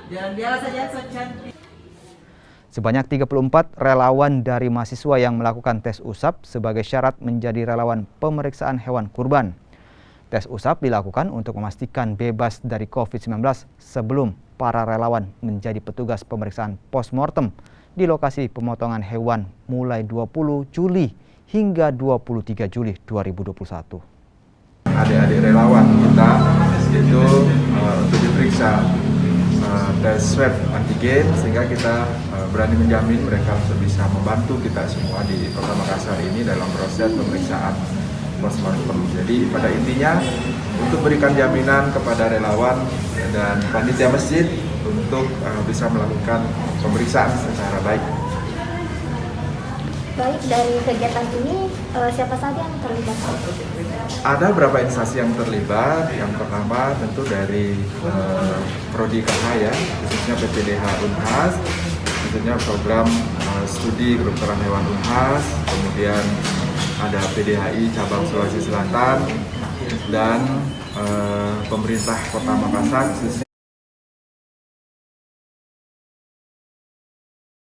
Jalan-jalan saja so cantik. Sebanyak 34 relawan dari mahasiswa yang melakukan tes usap sebagai syarat menjadi relawan pemeriksaan hewan kurban. Tes usap dilakukan untuk memastikan bebas dari COVID-19 sebelum para relawan menjadi petugas pemeriksaan postmortem di lokasi pemotongan hewan mulai 20 Juli hingga 23 Juli 2021. Adik-adik relawan kita itu untuk diperiksa tes swab antigen, sehingga kita berani menjamin mereka bisa membantu kita semua di Kota Makassar ini dalam proses pemeriksaan postmortem. Jadi pada intinya untuk berikan jaminan kepada relawan dan panitia masjid untuk bisa melakukan pemeriksaan secara baik. Baik, dari kegiatan ini siapa saja yang terlibat? Ada beberapa instansi yang terlibat. Yang pertama tentu dari Prodi KH ya, khususnya PPDH Unhas, tentunya program studi kedokteran hewan Unhas, kemudian ada PDHI cabang Sulawesi Selatan dan pemerintah Kota Makassar khususnya